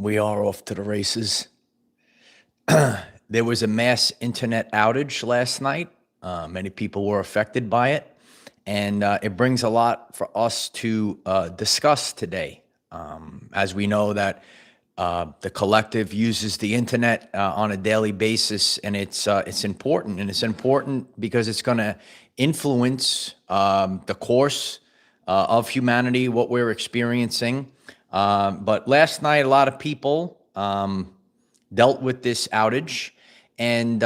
We are off to the races. There was a mass internet outage last night. Many people were affected by it, and it brings a lot for us to discuss today. As we know that the collective uses the internet on a daily basis, and it's important, and it's important because it's going to influence the course of humanity, what we're experiencing. But last night, a lot of people dealt with this outage, and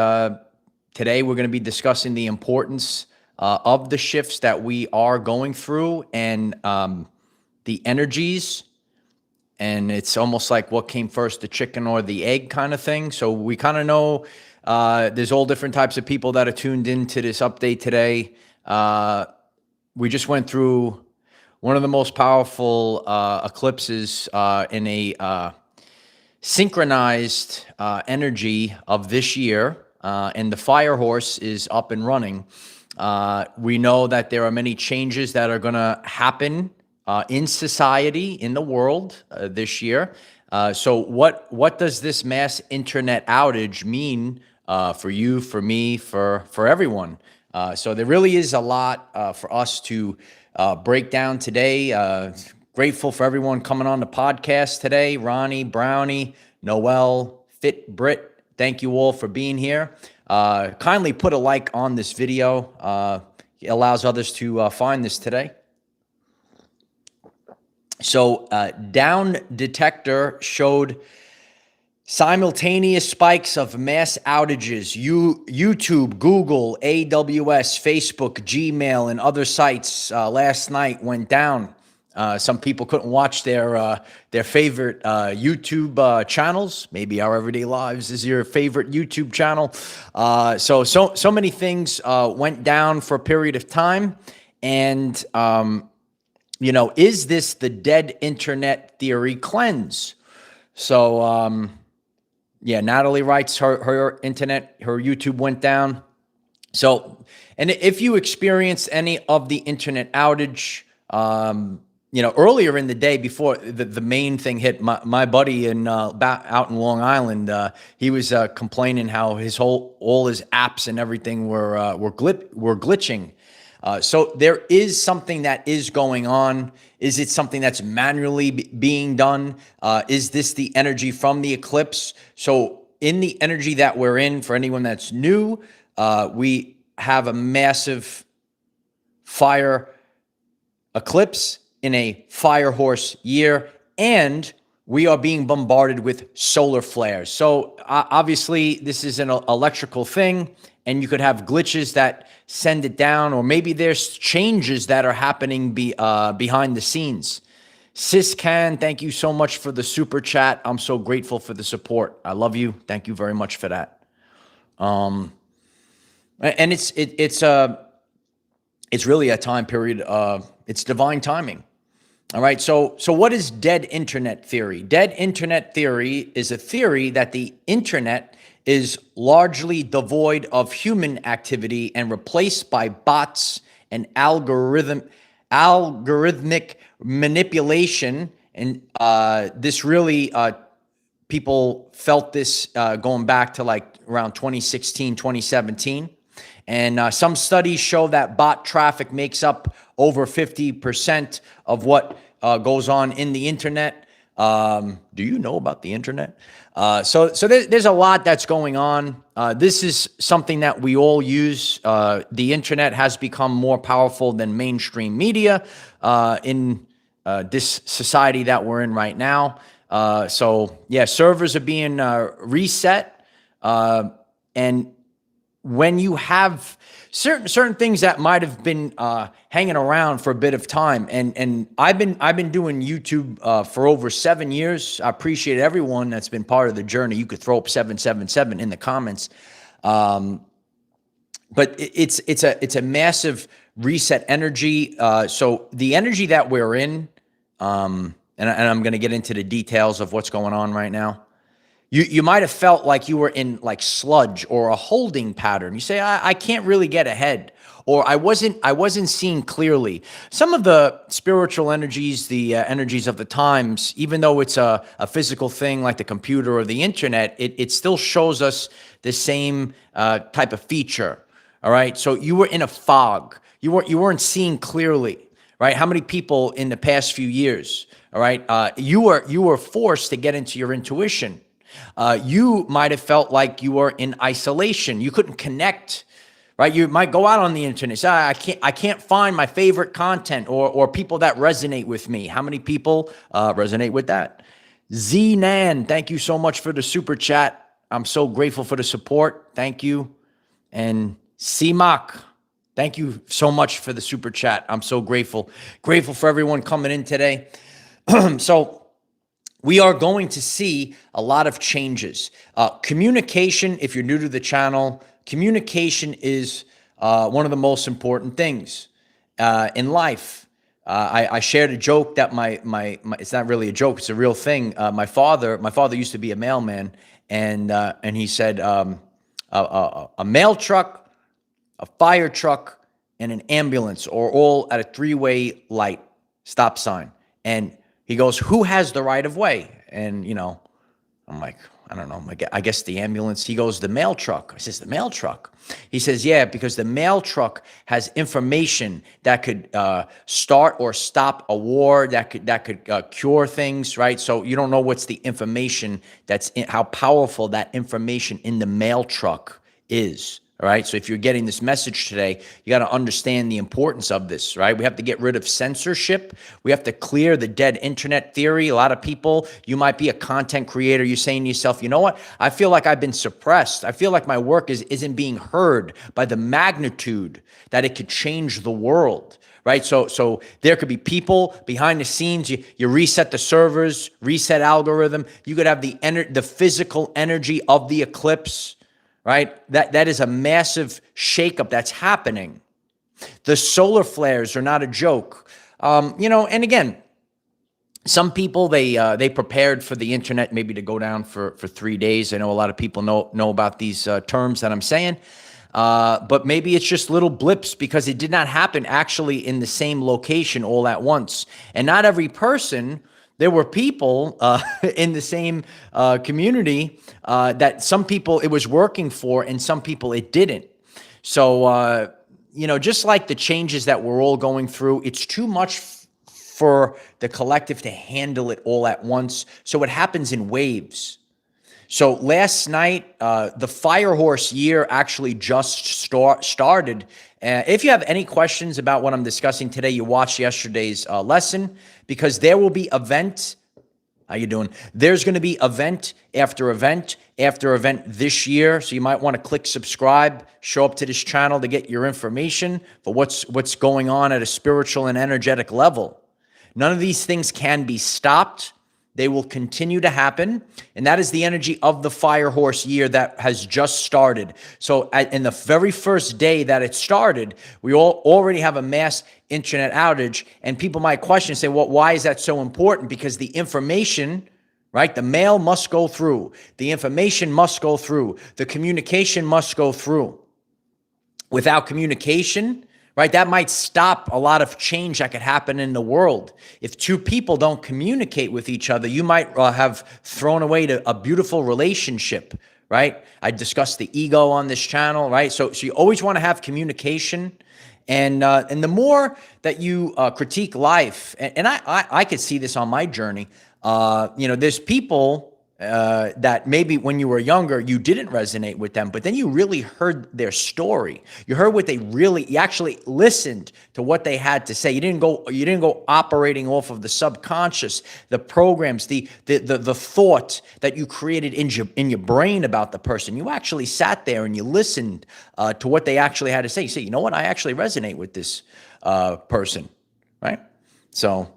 today we're going to be discussing the importance of the shifts that we are going through and the energies. And it's almost like what came first, the chicken or the egg kind of thing. So we kind of know there's all different types of people that are tuned into this update today. We just went through one of the most powerful eclipses in a synchronized energy of this year, and the fire horse is up and running. We know that there are many changes that are going to happen in society, in the world this year. So what does this mass internet outage mean for you, for me, for everyone? So there really is a lot for us to break down today. Grateful for everyone coming on the podcast today. Ronnie, Brownie, Noel, Fit, Brit, thank you all for being here. Kindly put a like on this video. It allows others to find this today. So Down Detector showed simultaneous spikes of mass outages. YouTube, Google, AWS, Facebook, Gmail, and other sites last night went down. Some people couldn't watch their favorite YouTube channels. Maybe Our Everyday Lives is your favorite YouTube channel. So many things went down for a period of time. And, is this the dead internet theory cleanse? So, Natalie writes her internet, her YouTube went down. So, and if you experienced any of the internet outage, earlier in the day before the main thing hit, my buddy out in Long Island, he was complaining how all his apps and everything were glitching. So there is something that is going on. Is it something that's manually being done? Is this the energy from the eclipse? So in the energy that we're in, for anyone that's new, we have a massive fire eclipse in a fire horse year, and we are being bombarded with solar flares. So obviously this is an electrical thing, and you could have glitches that send it down, or maybe there's changes that are happening behind the scenes. Siscan, thank you so much for the super chat. I'm so grateful for the support. I love you. Thank you very much for that. And it's really a time period. It's divine timing. All right. So what is dead internet theory? Dead internet theory is a theory that the internet is largely devoid of human activity and replaced by bots and algorithmic manipulation. And this really, people felt this going back to like around 2016, 2017. And some studies show that bot traffic makes up over 50% of what goes on in the internet. Do you know about the internet? So there's a lot that's going on. This is something that we all use. The internet has become more powerful than mainstream media in this society that we're in right now. Servers are being reset. And when you have certain things that might have been hanging around for a bit of time, and I've been doing YouTube for over 7 years. I appreciate everyone that's been part of the journey. You could throw up 777 in the comments, but it's a massive reset energy. So the energy that we're in, and I'm going to get into the details of what's going on right now. You might have felt like you were in like sludge or a holding pattern. You say, I can't really get ahead, or I wasn't seeing clearly. Some of the spiritual energies, the energies of the times, even though it's a physical thing like the computer or the internet, it still shows us the same type of feature. All right. So you were in a fog. You weren't seeing clearly. Right? How many people in the past few years? All right. You were forced to get into your intuition. You might have felt like you were in isolation. You couldn't connect, right? You might go out on the internet, say, I can't find my favorite content or people that resonate with me. How many people resonate with that? Z Nan, thank you so much for the super chat. I'm so grateful for the support. Thank you. And CMOC, thank you so much for the super chat. I'm so grateful. Grateful for everyone coming in today. So we are going to see a lot of changes. Communication, if you're new to the channel, communication is one of the most important things in life. I shared a joke that my it's not really a joke, it's a real thing. My father used to be a mailman, and he said a mail truck, a fire truck, and an ambulance are all at a three-way light stop sign. And he goes, who has the right of way? And, I'm like, I don't know. I guess the ambulance. He goes, the mail truck. I says, the mail truck. He says, yeah, because the mail truck has information that could start or stop a war, that could cure things, right? So you don't know what's the information how powerful that information in the mail truck is. All right. So if you're getting this message today, you got to understand the importance of this, right? We have to get rid of censorship. We have to clear the dead internet theory. A lot of people, you might be a content creator. You're saying to yourself, you know what? I feel like I've been suppressed. I feel like my work isn't being heard by the magnitude that it could change the world. Right. So there could be people behind the scenes. You reset the servers, reset algorithm. You could have the physical energy of the eclipse. Right? That is a massive shakeup that's happening. The solar flares are not a joke. And again, some people, they prepared for the internet maybe to go down for 3 days. I know a lot of people know about these terms that I'm saying. But maybe it's just little blips because it did not happen actually in the same location all at once. And not every person. There were people in the same community that some people it was working for and some people it didn't. So, just like the changes that we're all going through, it's too much for the collective to handle it all at once. So it happens in waves. So last night, the Firehorse year actually just started. If you have any questions about what I'm discussing today, you watched yesterday's lesson, because there will be event. How you doing? There's going to be event after event after event this year. So you might want to click subscribe, show up to this channel to get your information for what's going on at a spiritual and energetic level. None of these things can be stopped. They will continue to happen. And that is the energy of the Firehorse year that has just started. So in the very first day that it started, we all already have a mass internet outage. And people might question and say, well, why is that so important? Because the information, right? The mail must go through. The information must go through. The communication must go through. Without communication, right, that might stop a lot of change that could happen in the world. If two people don't communicate with each other, you might have thrown away a beautiful relationship, right? I discussed the ego on this channel, right? So you always want to have communication. And the more that you critique life, and I could see this on my journey, there's people that maybe when you were younger, you didn't resonate with them, but then you really heard their story. You heard you actually listened to what they had to say. You didn't go operating off of the subconscious, the programs, the thought that you created in your brain about the person. You actually sat there and you listened to what they actually had to say. You say, you know what? I actually resonate with this person, right? So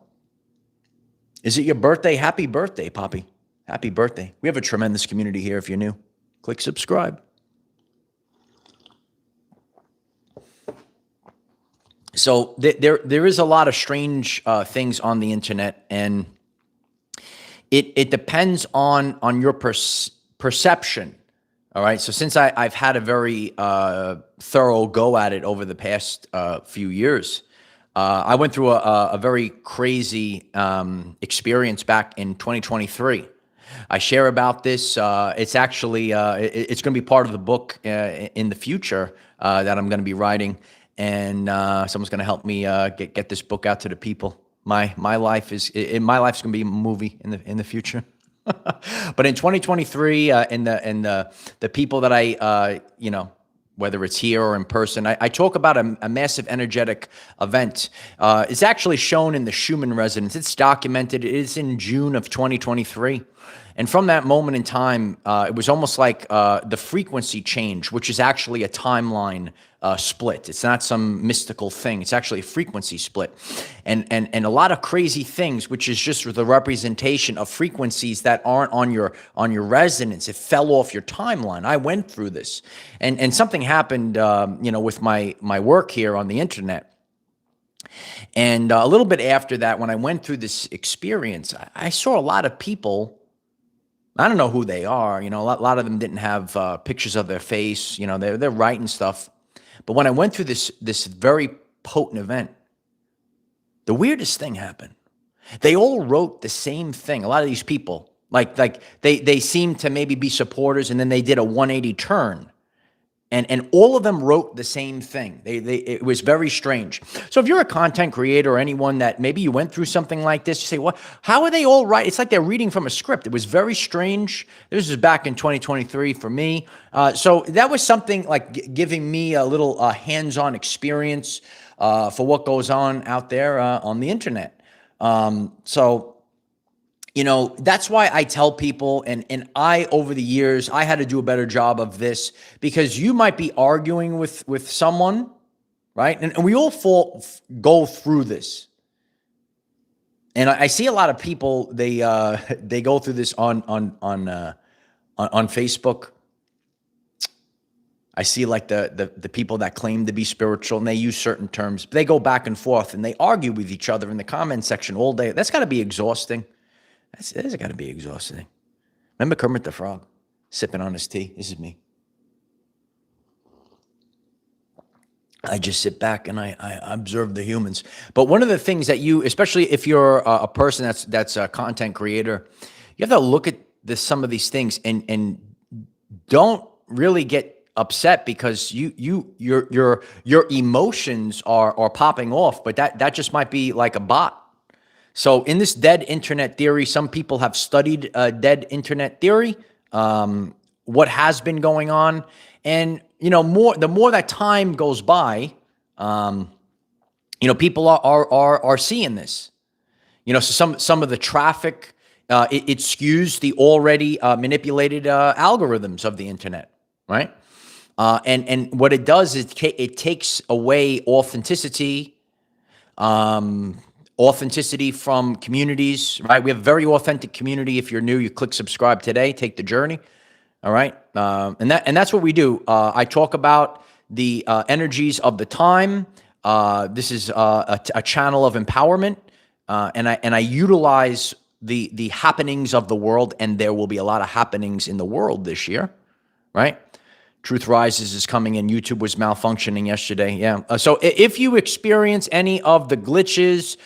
is it your birthday? Happy birthday, Poppy. Happy birthday. We have a tremendous community here. If you're new, click subscribe. So there is a lot of strange things on the internet, and it depends on your perception. All right. So since I've had a very thorough go at it over the past few years, I went through a very crazy experience back in 2023. I share about this. It's actually it's going to be part of the book in the future that I'm going to be writing, and someone's going to help me get this book out to the people. My life's going to be a movie in the future. But in 2023, and the people that I whether it's here or in person, I talk about a massive energetic event. It's actually shown in the Schumann resonance. It's documented. It is in June of 2023. And from that moment in time, it was almost like the frequency change, which is actually a timeline split. It's not some mystical thing. It's actually a frequency split. And a lot of crazy things, which is just the representation of frequencies that aren't on your resonance. It fell off your timeline. I went through this. And something happened with my work here on the internet. And a little bit after that, when I went through this experience, I saw a lot of people. I don't know who they are. A lot of them didn't have pictures of their face. They're writing stuff. But when I went through this very potent event, the weirdest thing happened. They all wrote the same thing. A lot of these people, like they seemed to maybe be supporters, and then they did a 180 turn. And all of them wrote the same thing. It was very strange. So if you're a content creator or anyone that maybe you went through something like this, you say, "What? How are they all right?" It's like they're reading from a script. It was very strange. This was back in 2023 for me. So that was something like giving me a little hands-on experience for what goes on out there on the internet. That's why I tell people, and I, over the years, I had to do a better job of this, because you might be arguing with someone, right? And we all go through this. And I see a lot of people, they go through this on Facebook. I see like the people that claim to be spiritual, and they use certain terms. They go back and forth, and they argue with each other in the comment section all day. That's got to be exhausting. That's got to be exhausting. Remember Kermit the Frog sipping on his tea? This is me. I just sit back and I observe the humans. But one of the things that especially if you're a person that's a content creator, you have to look at some of these things and don't really get upset, because your emotions are popping off, but that just might be like a bot. So in this dead internet theory, some people have studied dead internet theory, what has been going on. And, the more that time goes by, people are seeing this. So some of the traffic, it skews the already manipulated algorithms of the internet, right? And what it does is it takes away authenticity, from communities, right? We have a very authentic community. If you're new, you click subscribe today, take the journey. All right. And that's what we do. I talk about the energies of the time. This is a channel of empowerment. And I utilize the happenings of the world, and there will be a lot of happenings in the world this year, right? Truth Rises is coming in. YouTube was malfunctioning yesterday. Yeah. So if you experience any of the glitches,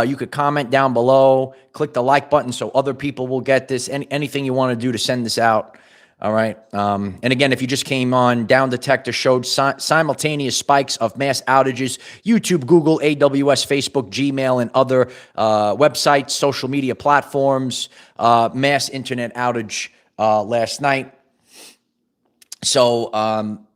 you could comment down below. Click the like button so other people will get this. Anything you want to do to send this out. All right. And again, if you just came on, Down Detector showed simultaneous spikes of mass outages. YouTube, Google, AWS, Facebook, Gmail, and other websites, social media platforms, mass internet outage last night. So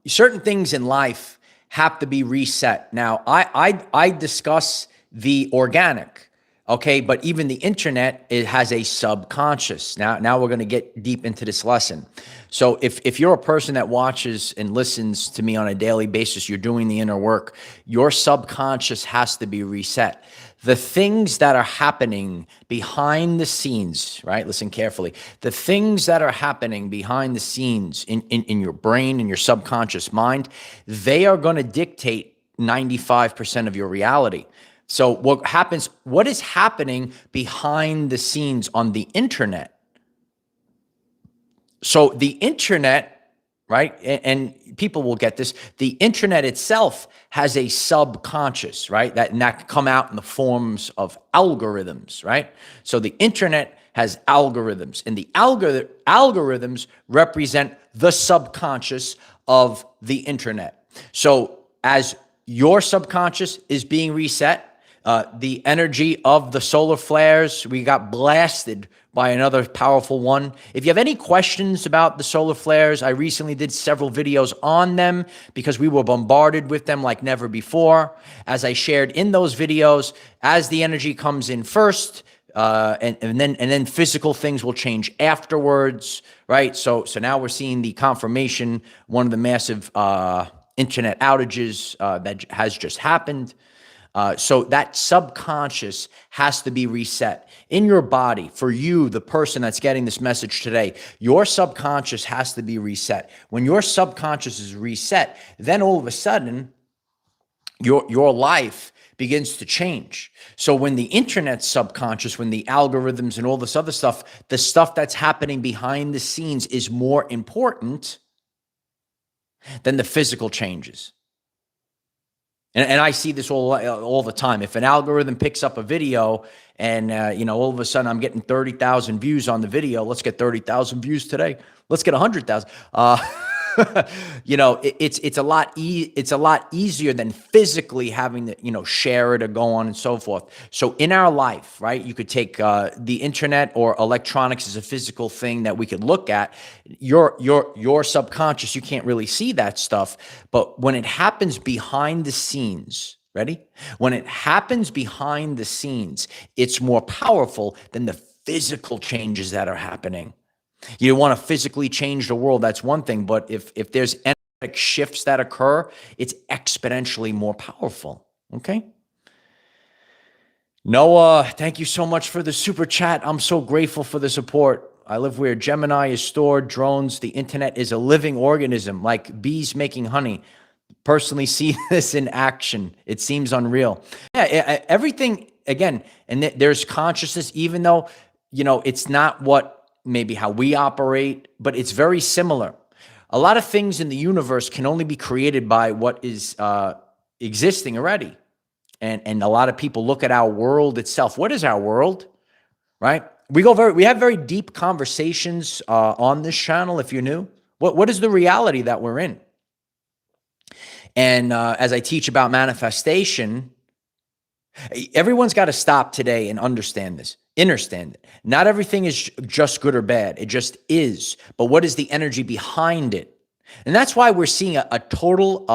certain things in life have to be reset. Now, I discuss the organic, okay, but even the internet, it has a subconscious. Now we're going to get deep into this lesson. So if you're a person that watches and listens to me on a daily basis, you're doing the inner work, your subconscious has to be reset. The things that are happening behind the scenes, right? Listen carefully. The things that are happening behind the scenes in your brain, in your subconscious mind, they are going to dictate 95% of your reality. So what is happening behind the scenes on the internet So the internet, right? And people will get this. The internet itself has a subconscious, right? And that can come out in the forms of algorithms, right? So the internet has algorithms, and the algorithms represent the subconscious of the internet. So as your subconscious is being reset, the energy of the solar flares, we got blasted by another powerful one. If you have any questions about the solar flares, I recently did several videos on them because we were bombarded with them like never before. As I shared in those videos, as the energy comes in first, and then physical things will change afterwards, right? So now we're seeing the confirmation, one of the massive internet outages that has just happened. So that subconscious has to be reset in your body. For you, the person that's getting this message today, your subconscious has to be reset. When your subconscious is reset, then all of a sudden, your life begins to change. So when the internet subconscious, when the algorithms and all this other stuff, the stuff that's happening behind the scenes is more important than the physical changes. And I see this all the time. If an algorithm picks up a video and, all of a sudden I'm getting 30,000 views on the video, let's get 30,000 views today. Let's get 100,000. It's a lot easier than physically having to, share it or go on and so forth. So in our life, right, you could take the internet or electronics as a physical thing that we could look at. Your subconscious, you can't really see that stuff. But when it happens behind the scenes, ready? When it happens behind the scenes, it's more powerful than the physical changes that are happening. You want to physically change the world, that's one thing. But if there's energetic shifts that occur, it's exponentially more powerful. Okay? Noah, thank you so much for the super chat. I'm so grateful for the support. I live where Gemini is stored, drones, the internet is a living organism, like bees making honey. Personally see this in action. It seems unreal. Yeah, everything, again, and there's consciousness, even though, it's not maybe how we operate, but it's very similar. A lot of things in the universe can only be created by what is existing already. And a lot of people look at our world itself. What is our world, right? We have very deep conversations on this channel, if you're new. What is the reality that we're in? And as I teach about manifestation, everyone's got to stop today and understand this. Understand it. Not everything is just good or bad. It just is. But what is the energy behind it? And that's why we're seeing a total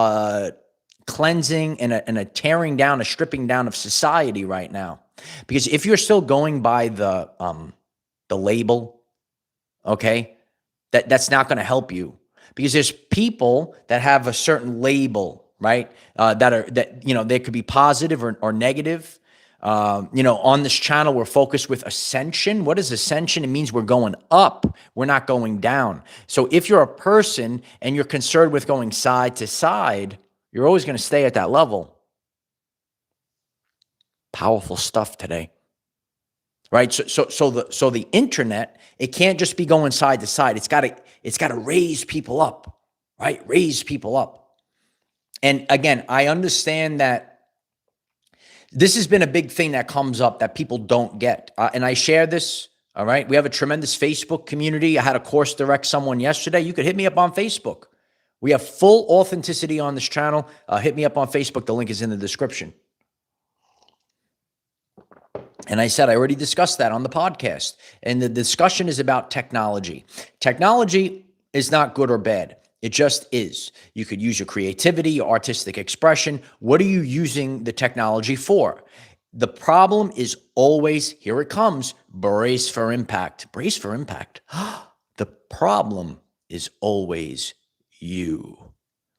cleansing and a tearing down, a stripping down of society right now. Because if you're still going by the label, okay, that's not going to help you. Because there's people that have a certain label, right? They could be positive or negative. On this channel, we're focused with ascension. What is ascension? It means we're going up. We're not going down. So if you're a person and you're concerned with going side to side, you're always going to stay at that level. Powerful stuff today, right? So the internet, it can't just be going side to side. It's got to raise people up, right? Raise people up. And again, I understand that this has been a big thing that comes up that people don't get. And I share this, all right? We have a tremendous Facebook community. I had a course direct someone yesterday. You could hit me up on Facebook. We have full authenticity on this channel. Hit me up on Facebook. The link is in the description. And I said, I already discussed that on the podcast. And the discussion is about technology. Technology is not good or bad. It just is. You could use your creativity, your artistic expression. What are you using the technology for? The problem is always, here it comes, brace for impact. Brace for impact. The problem is always you.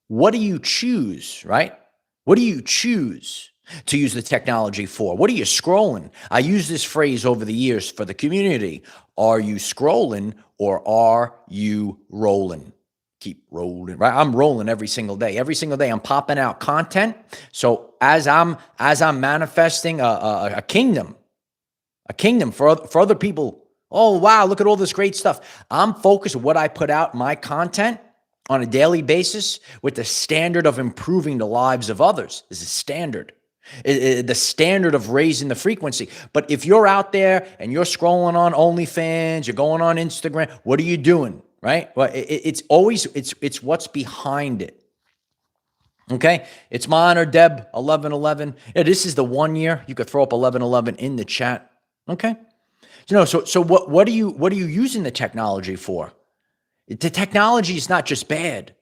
What do you choose, right? What do you choose to use the technology for? What are you scrolling? I use this phrase over the years for the community. Are you scrolling or are you rolling? Keep rolling, right? I'm rolling every single day. Every single day I'm popping out content. So as I'm manifesting a kingdom for other people Oh, wow, look at all this great stuff. I'm focused on what I put out, my content on a daily basis with the standard of improving the lives of others. This is standard. The standard of raising the frequency. But if you're out there and you're scrolling on OnlyFans, you're going on Instagram, what are you doing? Right? Well, it's always, it's what's behind it. Okay. It's my honor, Deb, 1111. Yeah, this is the 1 year. You could throw up 1111 in the chat. Okay. So what are you using the technology for? The technology is not just bad.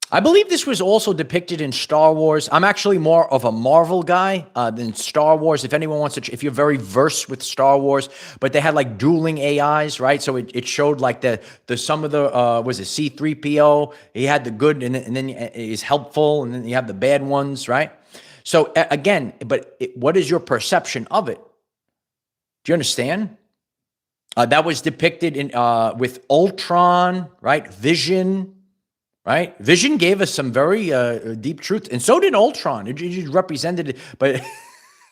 I believe this was also depicted in Star Wars. I'm actually more of a Marvel guy than Star Wars. If anyone wants to, if you're very versed with Star Wars, but they had like dueling AIs, right? So it showed like the some of the was it C-3PO? He had the good, and then he's helpful, and then you have the bad ones, right? So again, but what is your perception of it? Do you understand? That was depicted in with Ultron, right? Vision. Right? Vision gave us some very deep truth, and so did Ultron. It represented it, but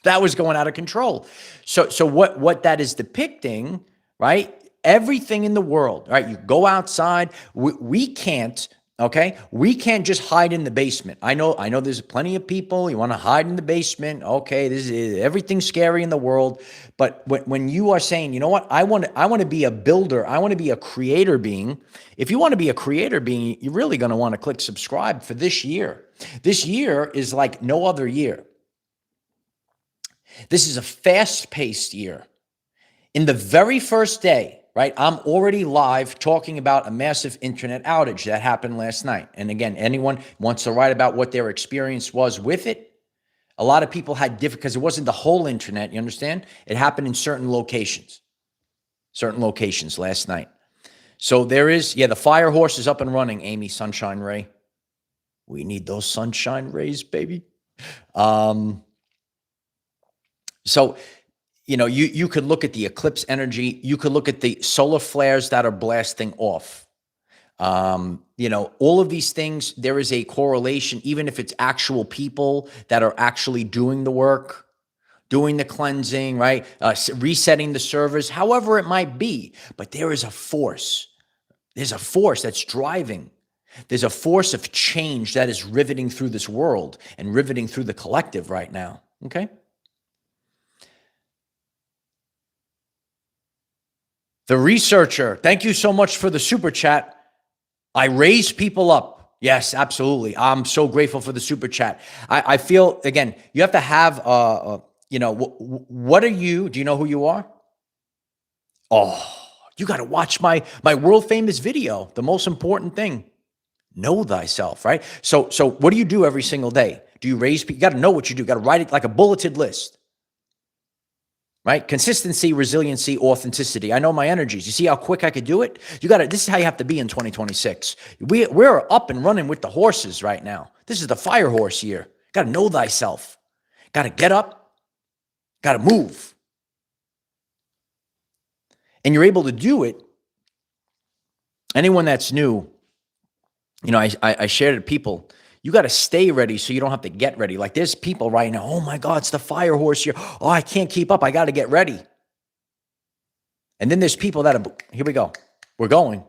that was going out of control. So what that is depicting, right? Everything in the world, right? You go outside. We can't, okay? We can't just hide in the basement. I know there's plenty of people, you want to hide in the basement. Okay, this is everything's scary in the world. But when you are saying, you know what, I want to be a builder, I want to be a creator being. If you want to be a creator being, you're really going to want to click subscribe for this year. This year is like no other year. This is a fast-paced year. In the very first day, right, I'm already live talking about a massive internet outage that happened last night. And again, anyone wants to write about what their experience was with it. A lot of people had different, because it wasn't the whole internet, you understand? It happened in certain locations last night. So there is, the fire horse is up and running, Amy Sunshine Ray. We need those sunshine rays, baby. So, you could look at the eclipse energy. You could look at the solar flares that are blasting off. All of these things, there is a correlation, even if it's actual people that are actually doing the work, doing the cleansing, right? Resetting the servers, however it might be. But there is a force. There's a force that's driving. There's a force of change that is riveting through this world and riveting through the collective right now. Okay? The researcher, thank you so much for the super chat. I raise people up. Yes, absolutely. I'm so grateful for the super chat. I feel, again, you have to have, what are you? Do you know who you are? Oh, you got to watch my world famous video. The most important thing, know thyself, right? So what do you do every single day? Do you raise people? You got to know what you do. You got to write it like a bulleted list. Right? Consistency, resiliency, authenticity. I know my energies. You see how quick I could do it? This is how you have to be in 2026. We're up and running with the horses right now. This is the fire horse year. Got to know thyself. Got to get up. Got to move. And you're able to do it. Anyone that's new, I shared it to people. You got to stay ready so you don't have to get ready. Like there's people right now, oh my God, it's the fire horse here. Oh, I can't keep up. I got to get ready. And then there's people that are, here we go. We're going.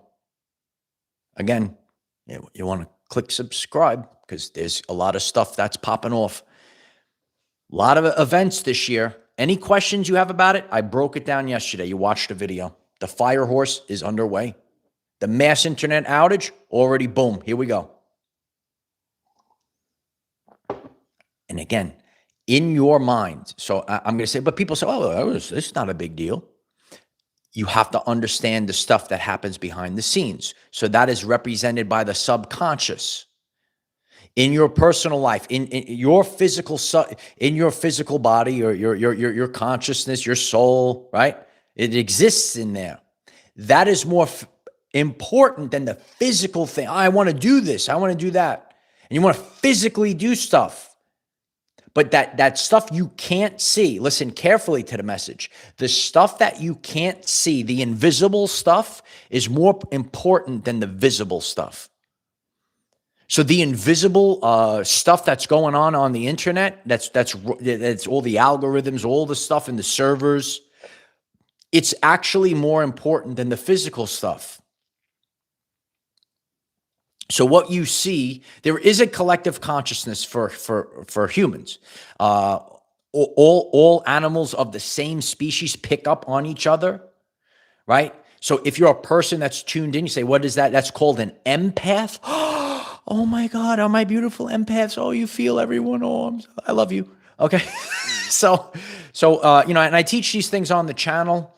Again, you want to click subscribe because there's a lot of stuff that's popping off. A lot of events this year. Any questions you have about it? I broke it down yesterday. You watched the video. The fire horse is underway. The mass internet outage, already boom. Here we go. And again, in your mind, so I'm going to say, but people say, oh, it's not a big deal. You have to understand the stuff that happens behind the scenes. So that is represented by the subconscious. In your personal life, in your physical body, or your consciousness, your soul, right? It exists in there. That is more important than the physical thing. I want to do this. I want to do that. And you want to physically do stuff. But that stuff you can't see, listen carefully to the message. The stuff that you can't see, the invisible stuff, is more important than the visible stuff. So the invisible stuff that's going on the internet, that's all the algorithms, all the stuff in the servers, It's actually more important than the physical stuff. So what you see, there is a collective consciousness for humans. All animals of the same species pick up on each other, right? So if you're a person that's tuned in, you say, what is that? That's called an empath. Oh my God, are my beautiful empaths? Oh, you feel everyone. Oh, I love you. Okay. so, and I teach these things on the channel.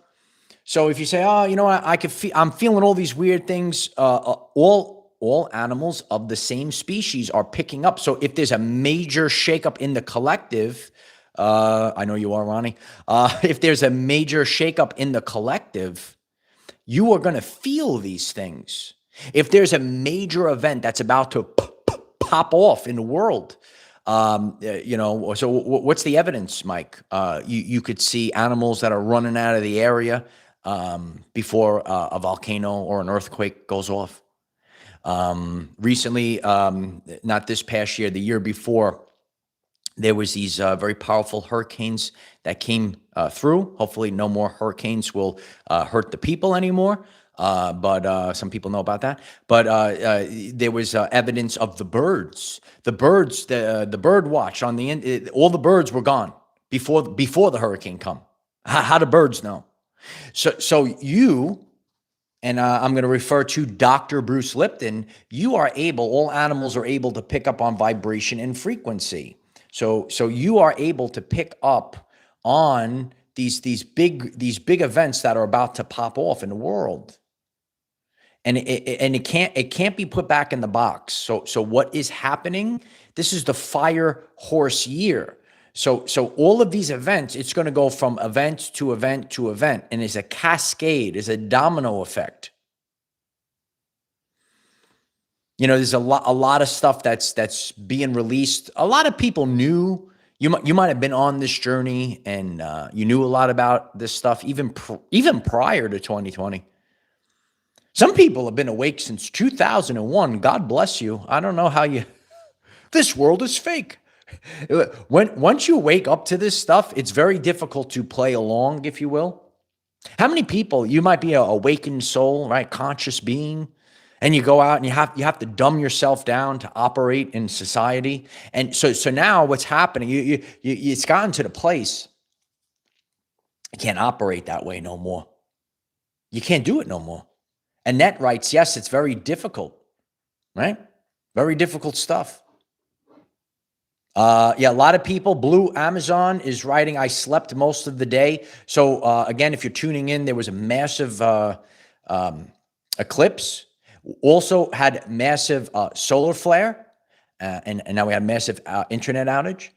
So if you say, oh, I could feel, I'm feeling all these weird things, all animals of the same species are picking up. So if there's a major shakeup in the collective, I know you are, Ronnie. If there's a major shakeup in the collective, you are going to feel these things. If there's a major event that's about to pop off in the world, so what's the evidence, Mike? You could see animals that are running out of the area before a volcano or an earthquake goes off. Recently, not this past year, the year before, there was these very powerful hurricanes that came through. Hopefully no more hurricanes will hurt the people anymore. But some people know about that. But there was evidence of the birds. The bird watch on the end. All the birds were gone before the hurricane come. How do birds know? So you, and I'm going to refer to Dr. Bruce Lipton, all animals are able to pick up on vibration and frequency. So you are able to pick up on these big events that are about to pop off in the world. And it can't be put back in the box. So what is happening? This is the fire horse year. So all of these events, it's going to go from event to event to event, and it's a cascade, it's a domino effect. There's a lot of stuff that's being released. A lot of people knew. You might have been on this journey, and you knew a lot about this stuff even prior to 2020. Some people have been awake since 2001. God bless you. I don't know how you. This world is fake. Once you wake up to this stuff, it's very difficult to play along, if you will. How many people, you might be an awakened soul, right? Conscious being, and you go out and you have to dumb yourself down to operate in society. And so now what's happening, it's gotten to the place you can't operate that way no more. You can't do it no more. Annette writes, yes, it's very difficult, right? Very difficult stuff. A lot of people. Blue Amazon is writing, I slept most of the day. So again, if you're tuning in, there was a massive eclipse. Also had massive solar flare, and now we have massive internet outage.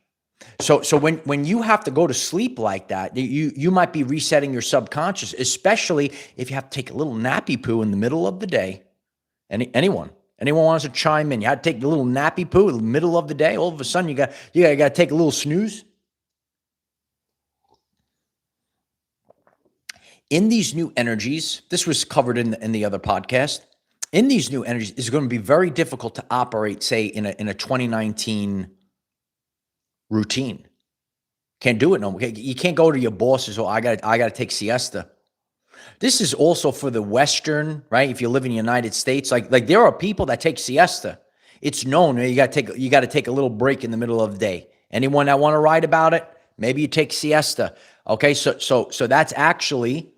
So when you have to go to sleep like that, you might be resetting your subconscious, especially if you have to take a little nappy poo in the middle of the day. Anyone wants to chime in? You had to take a little nappy poo in the middle of the day. All of a sudden, you got to take a little snooze. In these new energies, this was covered in the other podcast. In these new energies, it's going to be very difficult to operate, say, in a 2019 routine. Can't do it no more. You can't go to your bosses. I got to take siesta. This is also for the Western, right? If you live in the United States, like there are people that take siesta. It's known. You got to take a little break in the middle of the day. Anyone that want to write about it, maybe you take siesta. Okay, so that's actually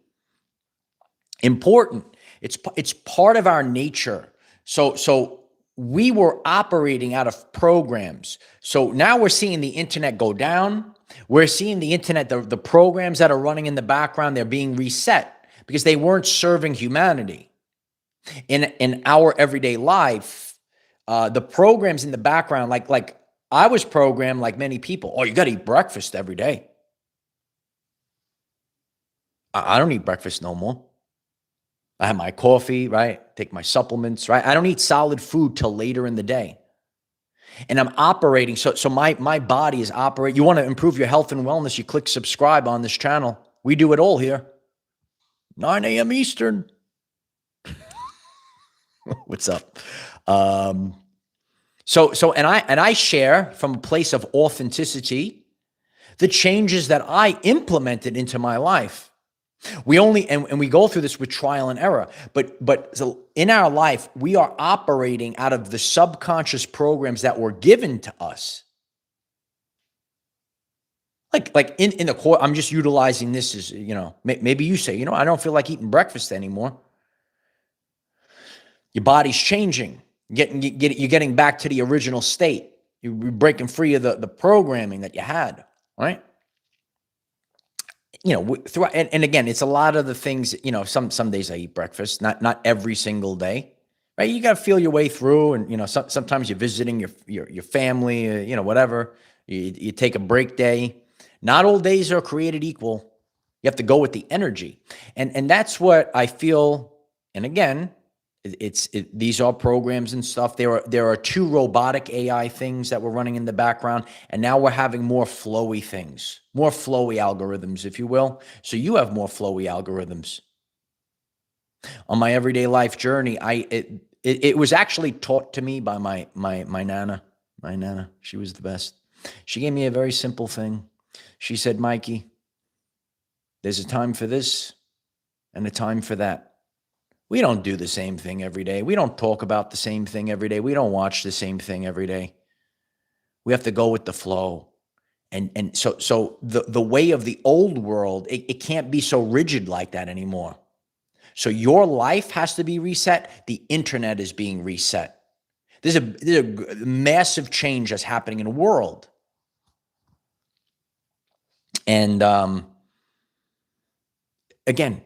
important. It's part of our nature. So we were operating out of programs. So now we're seeing the internet go down. We're seeing the internet, the programs that are running in the background, they're being reset because they weren't serving humanity. In our everyday life, the programs in the background, like I was programmed like many people. Oh, you got to eat breakfast every day. I don't eat breakfast no more. I have my coffee, right? Take my supplements, right? I don't eat solid food till later in the day. And I'm operating. So my body is operating. You want to improve your health and wellness, you click subscribe on this channel. We do it all here. 9 a.m. Eastern. What's up? And I share from a place of authenticity the changes that I implemented into my life. We only, and we go through this with trial and error, but so in our life, we are operating out of the subconscious programs that were given to us. Like in the core, I'm just utilizing this as, maybe you say, I don't feel like eating breakfast anymore. Your body's changing. You're getting back to the original state. You're breaking free of the programming that you had, right? Throughout, and again, it's a lot of the things, some days I eat breakfast, not every single day, right? You got to feel your way through. And, sometimes you're visiting your family, whatever, you take a break day. Not all days are created equal. You have to go with the energy. And that's what I feel. And again, these are programs and stuff. There are 2 robotic AI things that were running in the background, and now we're having more flowy things, more flowy algorithms, if you will. So you have more flowy algorithms. On my everyday life journey, it was actually taught to me by my nana. My nana, she was the best. She gave me a very simple thing. She said, Mikey, there's a time for this and a time for that. We don't do the same thing every day. We don't talk about the same thing every day. We don't watch the same thing every day. We have to go with the flow. And so the way of the old world, it can't be so rigid like that anymore. So your life has to be reset. The internet is being reset. There's a massive change that's happening in the world. And again,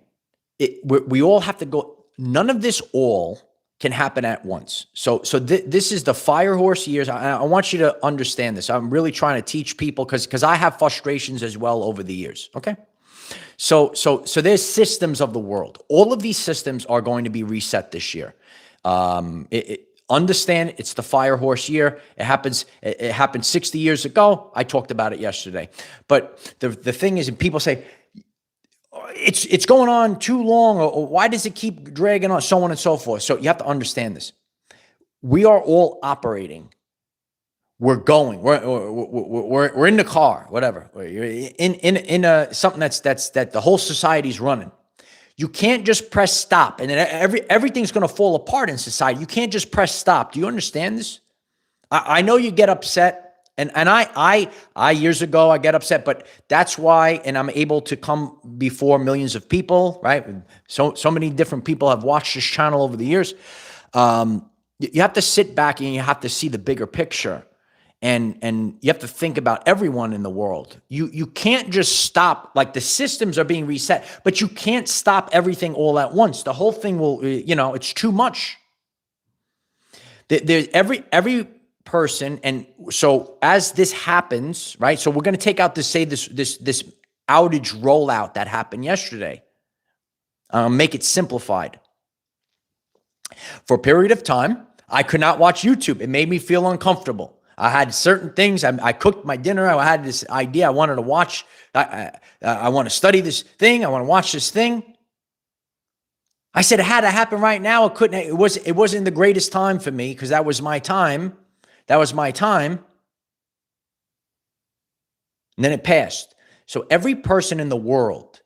we all have to go. None of this all can happen at once. So this is the fire horse years. I want you to understand this. I'm really trying to teach people because I have frustrations as well over the years. Okay. So there's systems of the world. All of these systems are going to be reset this year. Understand it's the fire horse year. It happened 60 years ago. I talked about it yesterday. But the thing is, and people say, it's going on too long, or why does it keep dragging on, so on and so forth. So you have to understand this. We are all operating. We're going. We're in the car, whatever. You're in something that the whole society's running. You can't just press stop, and then everything's going to fall apart in society. You can't just press stop. Do you understand this? I know you get upset. And I years ago, I get upset, but that's why, and I'm able to come before millions of people, right? So many different people have watched this channel over the years. You have to sit back and you have to see the bigger picture. And you have to think about everyone in the world. You can't just stop, like the systems are being reset, but you can't stop everything all at once. The whole thing will, it's too much. There's every person, and so as this happens, right? So we're going to take out this outage rollout that happened yesterday. Make it simplified. For a period of time, I could not watch YouTube. It made me feel uncomfortable. I had certain things. I cooked my dinner. I had this idea. I wanted to watch. I want to study this thing. I want to watch this thing. I said it had to happen right now. It couldn't. It wasn't the greatest time for me because that was my time. That was my time. And then it passed. So every person in the world,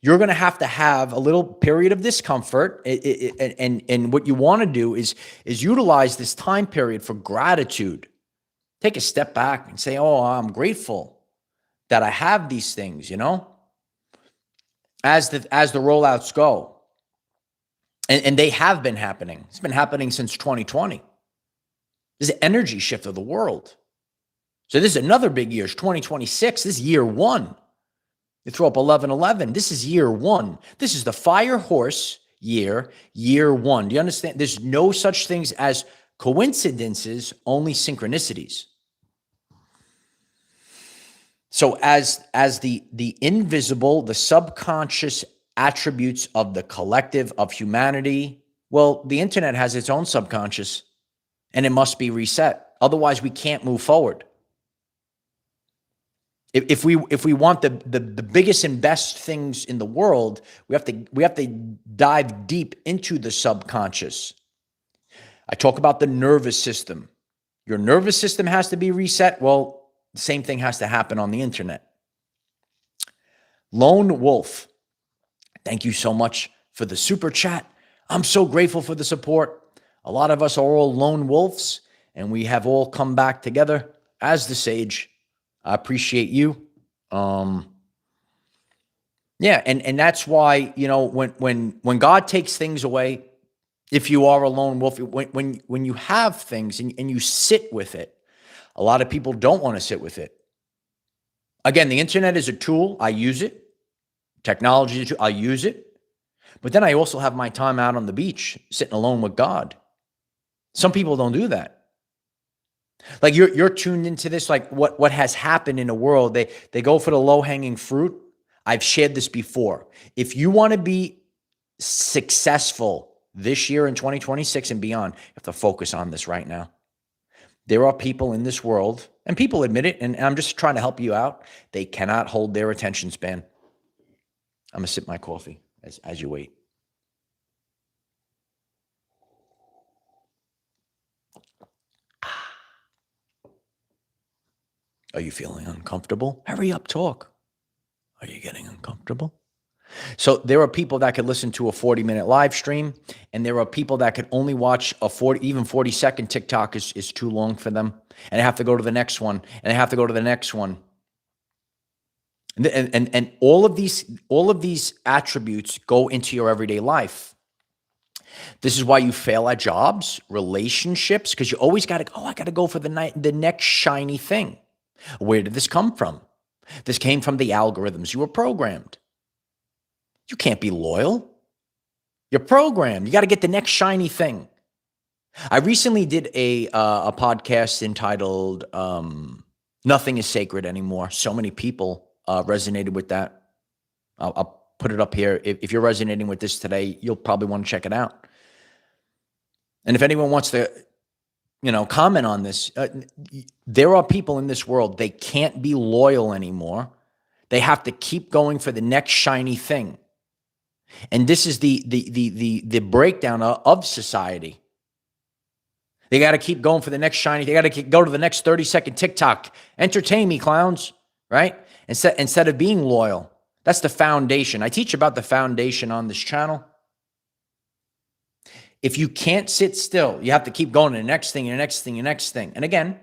you're going to have a little period of discomfort. And what you want to do is utilize this time period for gratitude. Take a step back and say, oh, I'm grateful that I have these things, as the rollouts go. And they have been happening. It's been happening since 2020. This is an energy shift of the world. So this is another big year. It's 2026. This is year 1. You throw up 1111. This is year 1. This is the fire horse year 1. Do you understand? There's no such things as coincidences, only synchronicities. So as the invisible, the subconscious attributes of the collective of humanity, well, the internet has its own subconscious. And it must be reset. Otherwise, we can't move forward. If we want the biggest and best things in the world, we have to dive deep into the subconscious. I talk about the nervous system. Your nervous system has to be reset. Well, the same thing has to happen on the internet. Lone wolf. Thank you so much for the super chat. I'm so grateful for the support. A lot of us are all lone wolves, and we have all come back together as the sage. I appreciate you. Yeah, and that's why, when God takes things away, if you are a lone wolf, when you have things and you sit with it, a lot of people don't want to sit with it. Again, the internet is a tool. I use it. Technology is a tool. I use it. But then I also have my time out on the beach, sitting alone with God. Some people don't do that. Like you're tuned into this, like what has happened in the world. They go for the low-hanging fruit. I've shared this before. If you want to be successful this year in 2026 and beyond, you have to focus on this right now. There are people in this world, and people admit it, and I'm just trying to help you out. They cannot hold their attention span. I'm going to sip my coffee as you wait. Are you feeling uncomfortable? Hurry up, talk. Are you getting uncomfortable? So there are people that could listen to a 40-minute live stream, and there are people that could only watch a 40-second TikTok is too long for them, and they have to go to the next one, and they have to go to the next one. And all of these attributes go into your everyday life. This is why you fail at jobs, relationships, because you always got to, I got to go for the next shiny thing. Where did this come from? This came from the algorithms. You were programmed. You can't be loyal. You're programmed. You got to get the next shiny thing. I recently did a podcast entitled "Nothing is Sacred Anymore." So many people resonated with that. I'll put it up here. If you're resonating with this today, you'll probably want to check it out. And if anyone wants to, comment on this, there are people in this world, they can't be loyal anymore. They have to keep going for the next shiny thing. And this is the breakdown of society. They got to keep going for the next shiny. They got to go to the next 30-second TikTok. Entertain me, clowns, right? Instead of being loyal. That's the foundation. I teach about the foundation on this channel. If you can't sit still, you have to keep going to the next thing, and the next thing, and the next thing. And again,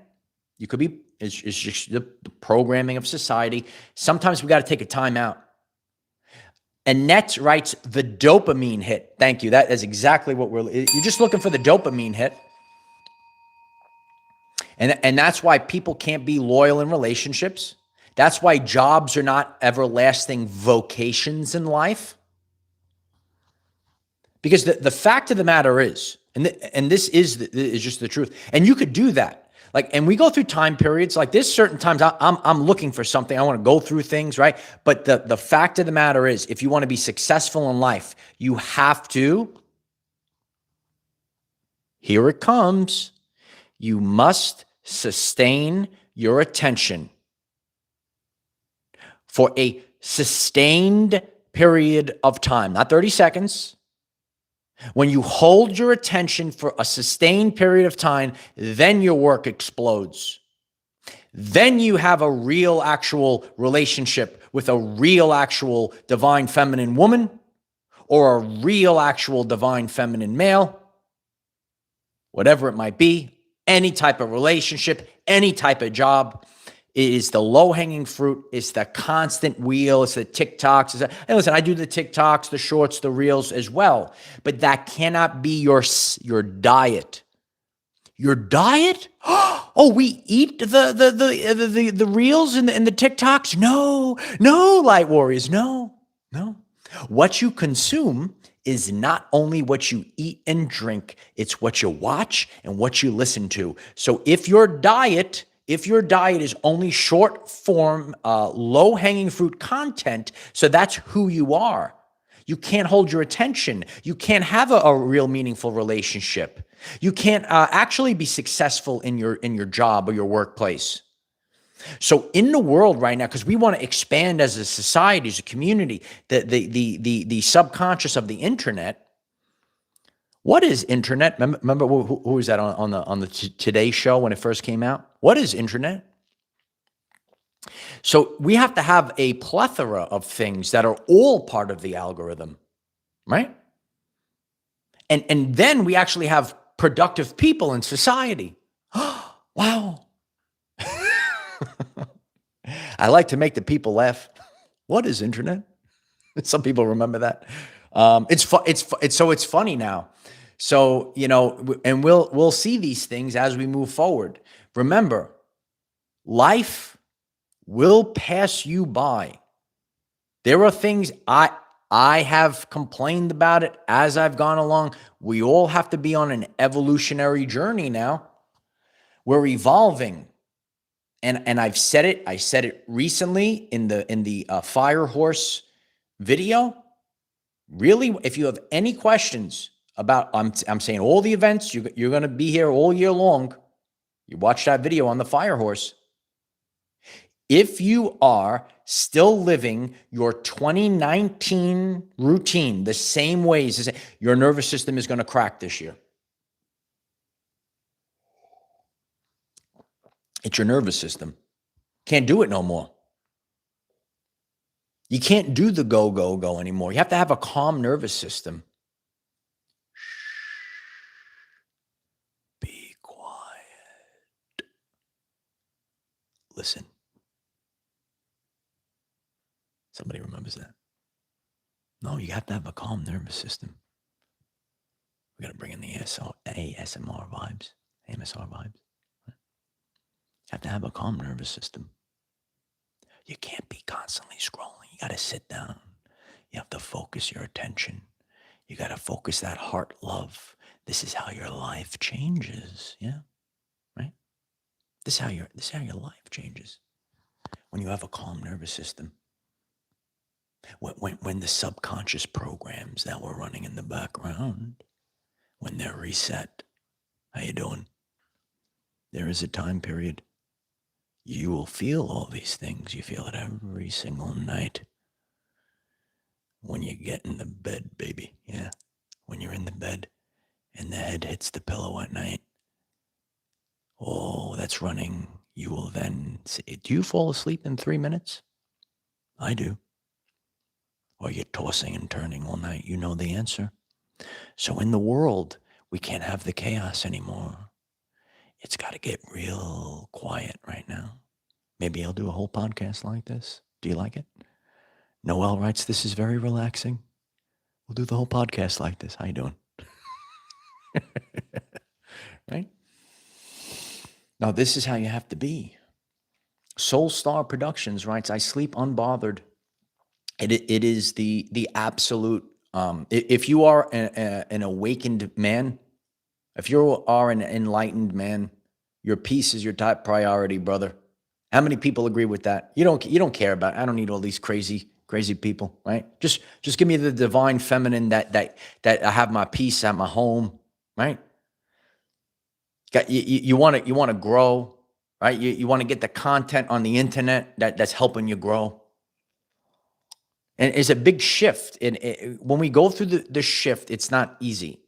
you could be, it's just the programming of society. Sometimes we got to take a time out. Annette writes, the dopamine hit. Thank you. That is exactly what you're just looking for, the dopamine hit. And that's why people can't be loyal in relationships. That's why jobs are not everlasting vocations in life. Because the fact of the matter is, and this is just the truth, and you could do that. And we go through time periods, like there's certain times I'm looking for something. I want to go through things, right? But the fact of the matter is, if you want to be successful in life, you have to, here it comes, you must sustain your attention for a sustained period of time, not 30 seconds. When you hold your attention for a sustained period of time, then your work explodes. Then you have a real actual relationship with a real actual divine feminine woman or a real actual divine feminine male, whatever it might be, any type of relationship, any type of job. It is the low-hanging fruit. It's the constant wheel. It's the TikToks. And listen, I do the TikToks, the shorts, the reels as well. But that cannot be your diet. Your diet? Oh, we eat the reels and the TikToks? No, light warriors. No. What you consume is not only what you eat and drink. It's what you watch and what you listen to. So if your diet is only short form, low-hanging fruit content, so that's who you are. You can't hold your attention. You can't have a real meaningful relationship. You can't actually be successful in your job or your workplace. So in the world right now, because we want to expand as a society, as a community, the subconscious of the internet. What is internet? Remember who was that on the Today Show when it first came out? What is internet? So we have to have a plethora of things that are all part of the algorithm, right? And then we actually have productive people in society. Wow. I like to make the people laugh. What is internet? Some people remember that. It's funny now. So, and we'll see these things as we move forward. Remember, life will pass you by. There are things I have complained about it as I've gone along. We all have to be on an evolutionary journey now. We're evolving. And I've said it. I said it recently in the Fire Horse video. Really, if you have any questions about, I'm saying all the events, you're going to be here all year long. You watch that video on the Fire Horse. If you are still living your 2019 routine the same ways, your nervous system is going to crack this year. It's your nervous system. Can't do it no more. You can't do the go, go, go anymore. You have to have a calm nervous system. Be quiet. Listen. Somebody remembers that. No, you have to have a calm nervous system. We got to bring in the ASMR vibes, AMSR vibes. You have to have a calm nervous system. You can't be constantly scrolling. You got to sit down. You have to focus your attention. You got to focus that heart love. This is how your life changes. Yeah, right? This is how your life changes when you have a calm nervous system. When the subconscious programs that were running in the background, when they're reset, how you doing? There is a time period. You will feel all these things. You feel it every single night. When you get in the bed, baby. Yeah. When you're in the bed and the head hits the pillow at night. Oh, that's running. You will then say, do you fall asleep in 3 minutes? I do. Or you're tossing and turning all night. You know the answer. So in the world, we can't have the chaos anymore. It's got to get real quiet right now. Maybe I'll do a whole podcast like this. Do you like it? Noel writes, this is very relaxing. We'll do the whole podcast like this. How you doing? Right? Now, this is how you have to be. Soul Star Productions writes, I sleep unbothered. It is the absolute, if you are an awakened man, if you are an enlightened man, your peace is your top priority, brother. How many people agree with that? You don't care about it. I don't need all these crazy people, right? Just give me the divine feminine that I have my peace at my home, right? You want to grow, right? You want to get the content on the internet that's helping you grow. And it's a big shift. And when we go through the shift, it's not easy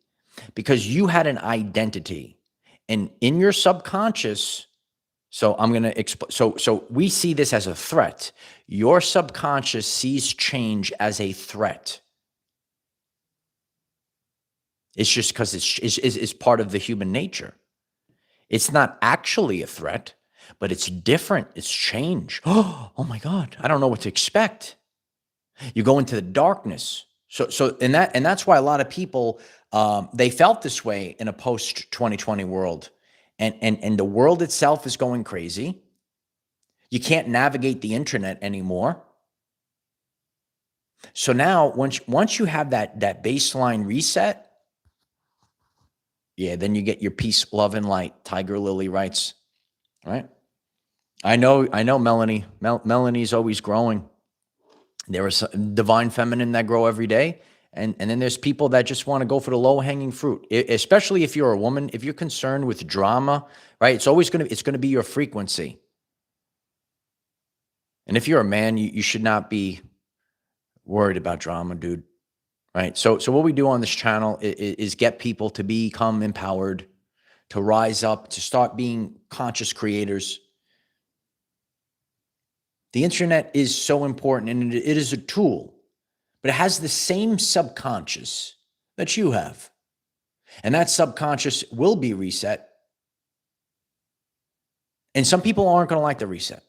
because you had an identity, and in your subconscious. So I'm going to explain. So we see this as a threat. Your subconscious sees change as a threat. It's just because it's part of the human nature. It's not actually a threat, but it's different. It's change. Oh my God, I don't know what to expect. You go into the darkness. And that's why a lot of people they felt this way in a post 2020 world. And the world itself is going crazy. You can't navigate the internet anymore. So now, once you have that baseline reset, yeah, then you get your peace, love, and light. Tiger Lily writes, right? I know, Melanie. Melanie's always growing. There are some divine feminine that grow every day. And then there's people that just want to go for the low-hanging fruit, especially if you're a woman. If you're concerned with drama, right? It's going to be your frequency. And if you're a man, you should not be worried about drama, dude. Right? So what we do on this channel is get people to become empowered, to rise up, to start being conscious creators. The internet is so important, and it is a tool, but it has the same subconscious that you have. And that subconscious will be reset. And some people aren't going to like the reset.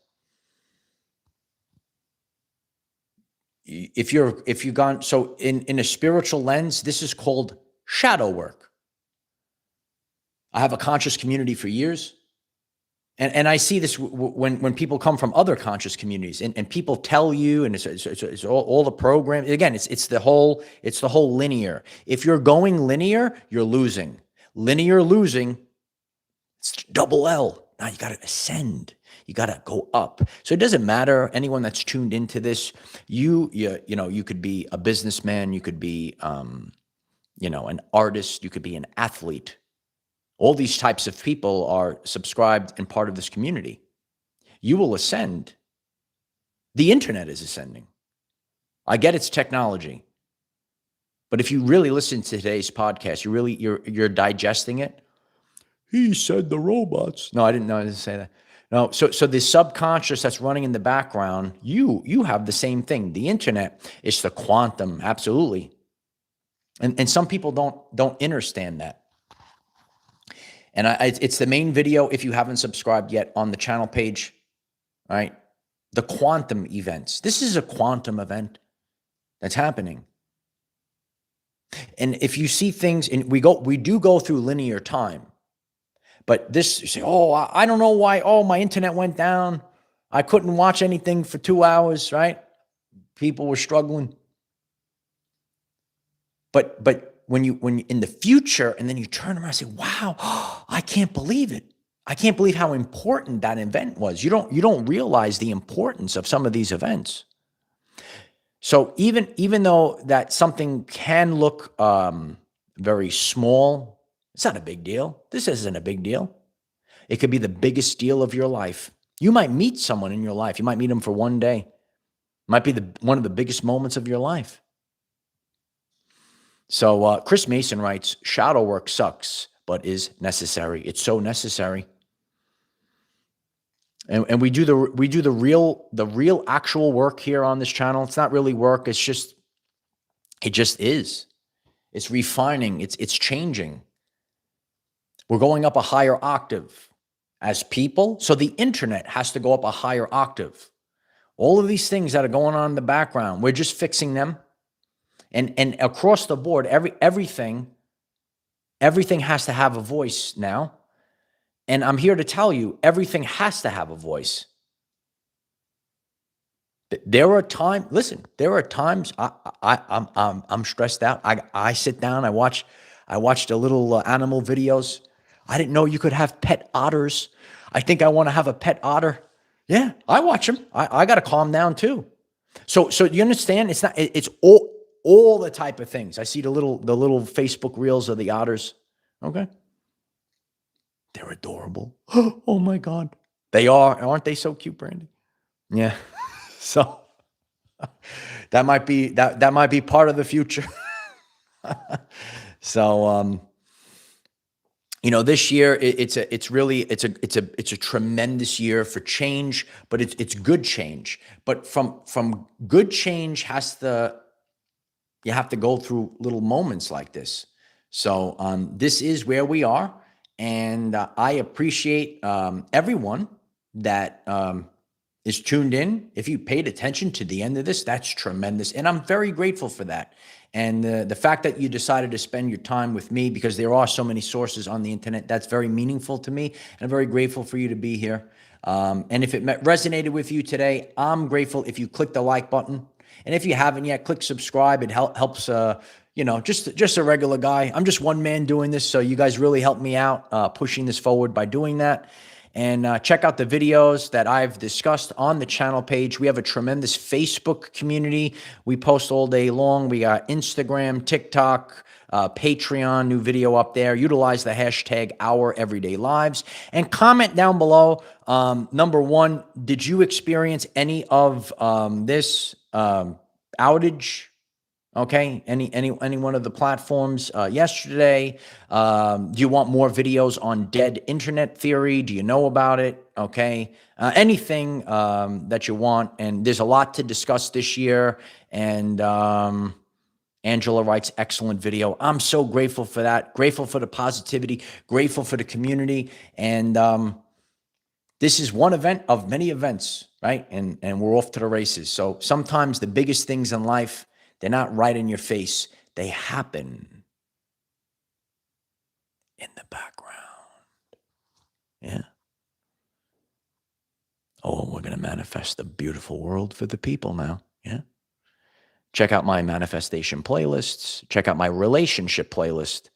If you've gone, so in a spiritual lens, this is called shadow work. I have a conscious community for years. And I see this when people come from other conscious communities, and people tell you, and it's all the programs. Again, it's the whole linear. If you're going linear, you're losing. Linear losing, it's double L. Now you got to ascend. You got to go up. So it doesn't matter. Anyone that's tuned into this, you could be a businessman, you could be an artist, you could be an athlete. All these types of people are subscribed and part of this community. You will ascend. The internet is ascending. I get it's technology, but if you really listen to today's podcast, you're digesting it. He said the robots. No, I didn't say that. No, so the subconscious that's running in the background, you have the same thing. The internet is the quantum, absolutely. And some people don't understand that. And it's the main video, if you haven't subscribed yet, on the channel page, right? The quantum events. This is a quantum event that's happening. And if you see things, and we do go through linear time, but this, you say, oh, I don't know why, my internet went down. I couldn't watch anything for 2 hours, right? People were struggling. But when you in the future, and then you turn around and say, wow, I can't believe it. I can't believe how important that event was. You don't realize the importance of some of these events. So even though that something can look very small, it's not a big deal. This isn't a big deal. It could be the biggest deal of your life. You might meet someone in your life. You might meet them for one day. It might be one of the biggest moments of your life. So Chris Mason writes, shadow work sucks, but is necessary. It's so necessary. And we do the real actual work here on this channel. It's not really work. It just is. It's refining. It's changing. We're going up a higher octave as people. So the internet has to go up a higher octave. All of these things that are going on in the background, we're just fixing them. And across the board, everything has to have a voice now. And I'm here to tell you, everything has to have a voice. There are times I'm stressed out. I sit down, I watched the little animal videos. I didn't know you could have pet otters. I think I want to have a pet otter. Yeah, I watch them. I got to calm down too. So you understand? It's all the type of things. I see the little Facebook reels of the otters. Okay. They're adorable. Oh my God. They are. Aren't they so cute, Brandy? Yeah. So that might be part of the future. So this year it's a tremendous year for change, but it's good change. But from good change you have to go through little moments like this. So this is where we are. And I appreciate everyone that is tuned in. If you paid attention to the end of this, that's tremendous. And I'm very grateful for that. And the fact that you decided to spend your time with me, because there are so many sources on the internet, that's very meaningful to me. And I'm very grateful for you to be here. And if it resonated with you today, I'm grateful if you click the like button. And if you haven't yet, click subscribe. It helps, just a regular guy. I'm just one man doing this. So you guys really help me out pushing this forward by doing that. And check out the videos that I've discussed on the channel page. We have a tremendous Facebook community. We post all day long. We got Instagram, TikTok, Patreon, new video up there. Utilize the hashtag OurEverydayLives. And comment down below. Number one, did you experience any of this outage? Okay, any one of the platforms yesterday? Do you want more videos on dead internet theory? Do you know about it? okay? Anything that you want. And there's a lot to discuss this year. And Angela writes, excellent video. I'm so grateful for that. Grateful for the positivity. Grateful for the community. And this is one event of many events, right? And we're off to the races. So sometimes the biggest things in life, they're not right in your face. They happen in the background. Yeah. Oh, we're going to manifest a beautiful world for the people now. Yeah. Check out my manifestation playlists. Check out my relationship playlist.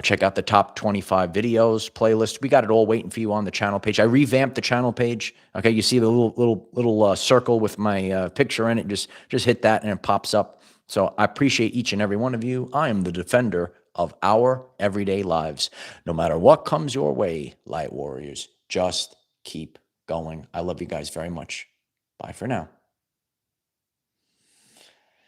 Check out the top 25 videos playlist. We got it all waiting for you on the channel page. I revamped the channel page. Okay, you see the little circle with my picture in it. Just hit that and it pops up. So I appreciate each and every one of you. I am the defender of our everyday lives. No matter what comes your way, light warriors, just keep going. I love you guys very much. Bye for now.